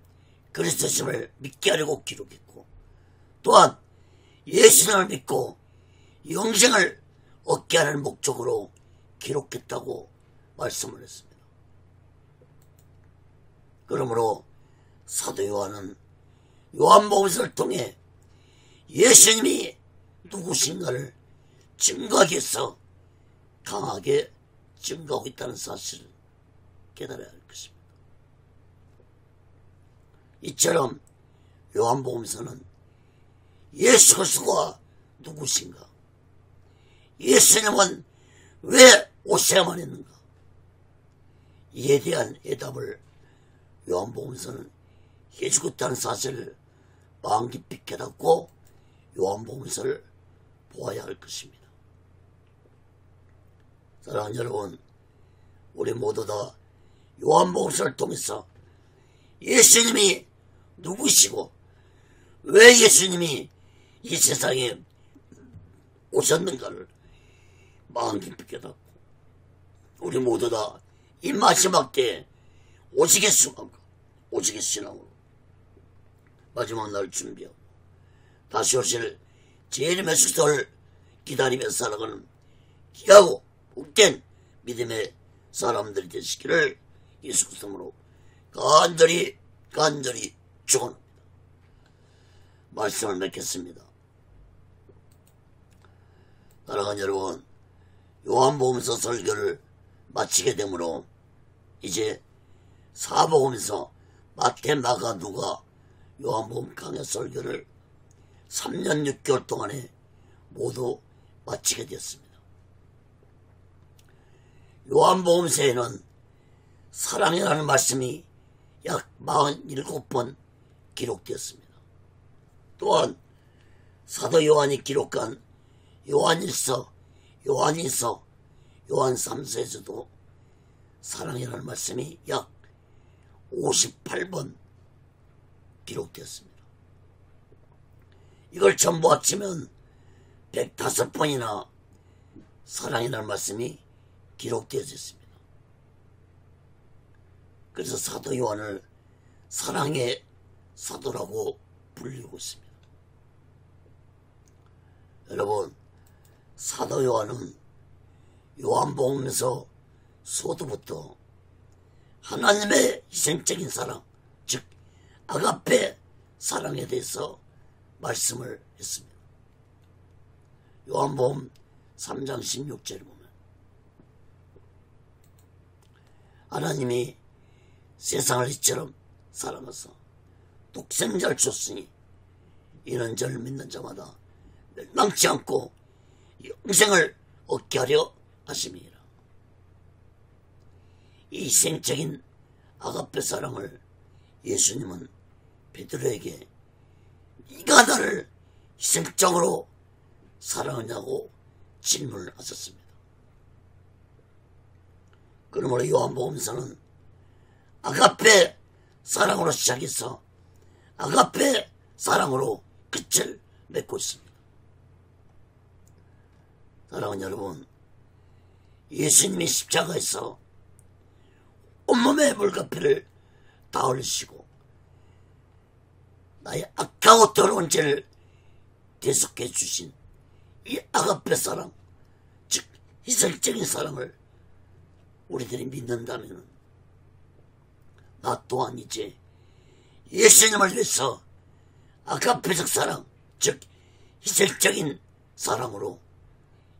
그리스도심을 믿게 하려고 기록했고 또한 예수님을 믿고 영생을 얻게 하는 목적으로 기록했다고 말씀을 했습니다. 그러므로 사도 요한은 요한복음서를 통해 예수님이 누구신가를 증거하기 위해서 강하게 증거하고 있다는 사실을 깨달아야 할 것입니다. 이처럼 요한복음서는 예수 그리스도가 누구신가, 예수님은 왜 오셔야만 했는가, 이에 대한 해답을 요한복음서는 해주고 있다는 사실을 마음 깊이 깨닫고 요한복음서를 보아야 할 것입니다. 사랑하는 여러분, 우리 모두 다 요한복음서를 통해서 예수님이 누구시고 왜 예수님이 이 세상에 오셨는가를 마음 깊이 깨닫고 우리 모두 다 이 마지막 때에 오직의 수감과 오직의 신앙으로 마지막 날 준비하고 다시 오실 재림의 숙소를 기다리며 살아가는 귀하고 복된 믿음의 사람들이 되시기를 예수 그리스도로 간절히 축원합니다. 말씀을 맺겠습니다. 사랑하는 여러분, 요한복음서 설교를 마치게 되므로 이제 사복음서 마태, 마가, 누가, 요한복음 강해 설교를 3년 6개월 동안에 모두 마치게 되었습니다. 요한복음서에는 사랑이라는 말씀이 약 47번 기록되었습니다. 또한 사도 요한이 기록한 요한일서, 요한이서, 요한 3서에서도 사랑이라는 말씀이 약 58번 기록되었습니다. 이걸 전부 합치면 105번이나 사랑이라는 말씀이 기록되어졌습니다. 그래서 사도 요한을 사랑의 사도라고 불리고 있습니다. 여러분, 사도 요한은 요한복음에서 소도부터 하나님의 희생적인 사랑, 즉 아가페 사랑에 대해서 말씀을 했습니다. 요한복음 3장 16절에 보면 하나님이 세상을 이처럼 사랑하사 독생자를 줬으니 이는 저를 믿는 자마다 멸망치 않고 영생을 얻게 하려 하심이라. 이 희생적인 아가페 사랑을 예수님은 베드로에게 네가 나를 희생적으로 사랑하냐고 질문을 하셨습니다. 그러므로 요한복음서는 아가페 사랑으로 시작해서 아가페 사랑으로 끝을 맺고 있습니다. 사랑하는 여러분, 예수님이 십자가에서 온몸의 물가피를 다 흘리시고 나의 악하고 더러운 죄를 대속해 주신 이 아가페 사랑, 즉 희생적인 사랑을 우리들이 믿는다면 나 또한 이제 예수님을 위해서 아가페적 사랑, 즉 희생적인 사랑으로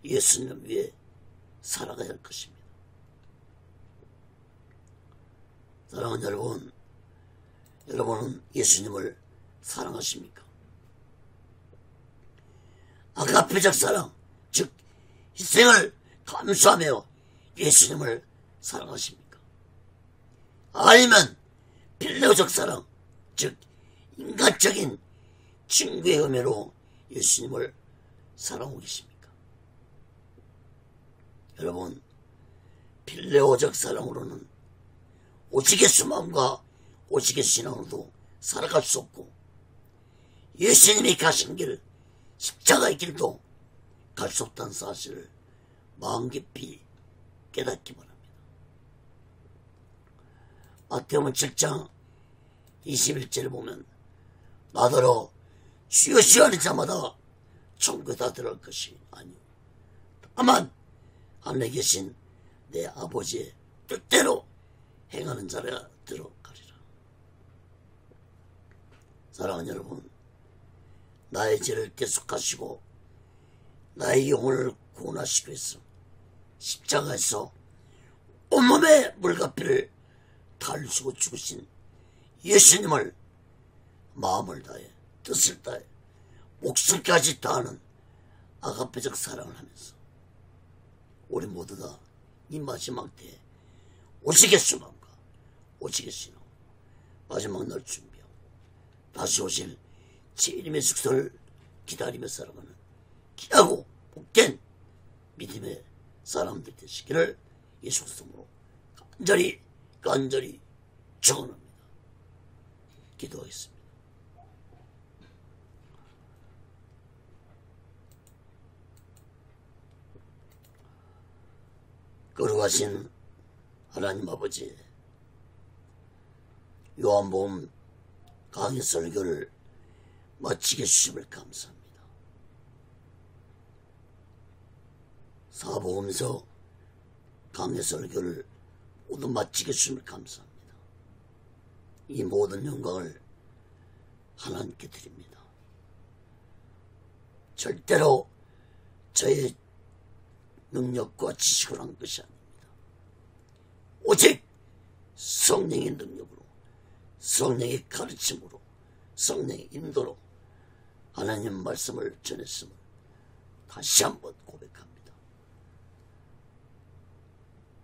예수님 위해 살아가야 할 것입니다. 사랑하는 여러분, 여러분은 예수님을 사랑하십니까? 아가페적 사랑, 즉 희생을 감수하며 예수님을 사랑하십니까? 아니면 필레오적 사랑, 즉 인간적인 친구의 의미로 예수님을 사랑하고 계십니까? 여러분, 필레오적 사랑으로는 오직의 수마음과 오직의 신앙으로도 살아갈 수 없고, 예수님이 가신 길, 십자가의 길도 갈 수 없다는 사실을 마음 깊이 깨닫기 바랍니다. 마태복음 7장 21절을 보면 나더러 주여 주여 하는 자마다 천국에 다 들어갈 것이 아니오, 다만 하늘에 계신 내 아버지의 뜻대로 행하는 자라 들어가리라. 사랑하는 여러분, 나의 죄를 대속하시고 나의 영혼을 구원하시기 위해서 십자가에서 온몸의 물가피를 달수고 죽으신 예수님을 마음을 다해 뜻을 다해 목숨까지 다하는 아가페적 사랑을 하면서 우리 모두 다 이 마지막 때에 오직의 수만과 오직의 신앙, 마지막 날 준비하고 다시 오실 주님의 숙소를 기다리며 살아가는 귀하고 복된 믿음의 사람들 되시기를 예수 그리스도로 간절히 축원합니다. 기도하겠습니다. 거룩하신 하나님 아버지, 요한복음 강의 설교를 마치게 주심을 감사합니다. 사복음서 강의 설교를 모두 마치게 주심을 감사합니다. 이 모든 영광을 하나님께 드립니다. 절대로 저의 능력과 지식으로 한 것이 아닙니다. 오직 성령의 능력으로, 성령의 가르침으로, 성령의 인도로 하나님 말씀을 전했음을 다시 한번 고백합니다.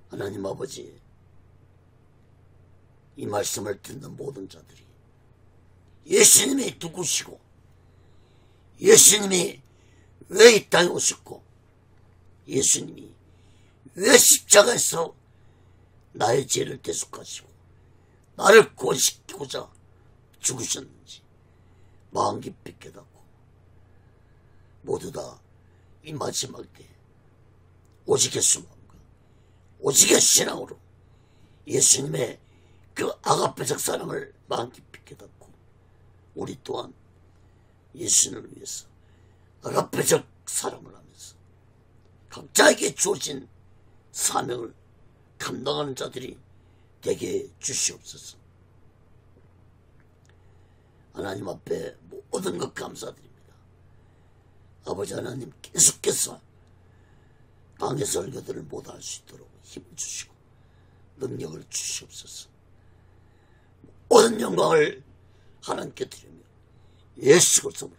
하나님 아버지, 이 말씀을 듣는 모든 자들이 예수님이 누구시고, 예수님이 왜 이 땅에 오셨고, 예수님이 왜 십자가에서 나의 죄를 대속하시고 나를 구원시키고자 죽으셨는지 마음 깊이 깨닫고 모두 다 이 마지막 때 오직의 수마음과 오직의 신앙으로 예수님의 그 아가페적 사랑을 마음 깊이 깨닫고 우리 또한 예수님을 위해서 아가페적 사랑을 하면서 각자에게 주어진 사명을 감당하는 자들이 되게 주시옵소서. 하나님 앞에 모든 것 감사드립니다. 아버지 하나님, 계속해서 강의 설교들을 모두 할 수 있도록 힘을 주시고 능력을 주시옵소서. 모든 영광을 하나님께 드리며 예수 그리스도로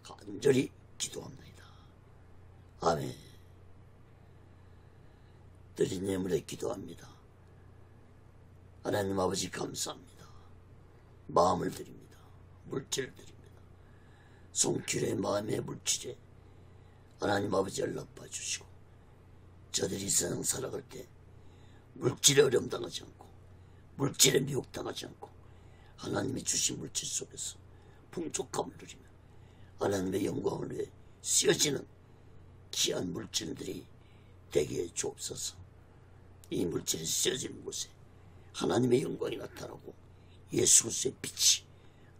간절히 기도합니다. 아멘. 드린 예물에 기도합니다. 하나님 아버지 감사합니다. 마음을 드립니다. 물질을 드립니다. 손길의 마음의 물질에 하나님 아버지 연락봐 주시고 저들이 이 세상 살아갈 때 물질에 어려움당하지 않고 물질에 미혹당하지 않고 하나님이 주신 물질 속에서 풍족함을 누리며 하나님의 영광을 위해 쓰여지는 귀한 물질들이 되게 해 주옵소서. 이 물질이 쓰여지는 곳에 하나님의 영광이 나타나고 예수 그리스도의 빛이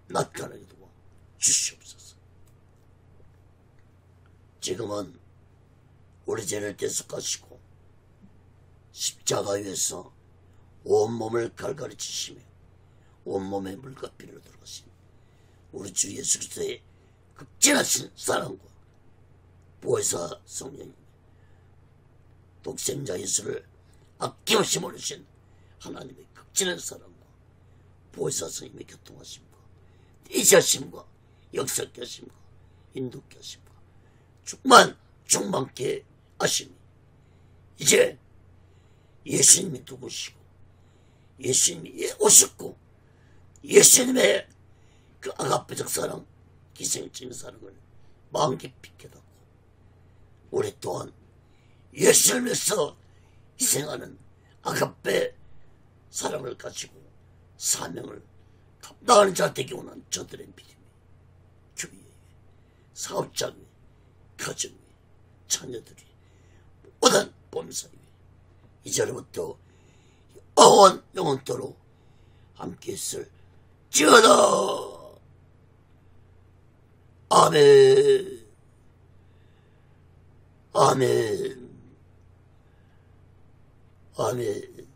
나타나게 도와 주시옵소서. 지금은 우리 죄를 대속하시고 십자가 위에서 온몸을 갈갈이 치시며 온몸에 물과 피를 들어가신 우리 주 예수 그리스도의 극진하신 사랑과 보혜사 성령님, 독생자 예수를 아낌없이 모르신 하나님의 극진한 사랑과 보혜사스님의 교통하심과 이자심과 역사케 하심과 인도케 하심과 충만케 하심이 이제 예수님이 누구시고 예수님이 오셨고 예수님의 그 아가페적 사랑, 기생적인 사랑을 마음 깊이 깨닫고 오랫동안 예수님을 위해서 희생하는 아가페 사랑을 가지고 사명을 감당하는 자 되기 원하는 저들의 믿음이 교회에, 사업자 위에, 가정 위에, 자녀들이 모든 범사 위에 이제부터 영원토록 함께 있을 지어다. 아멘. 아멘. 아멘.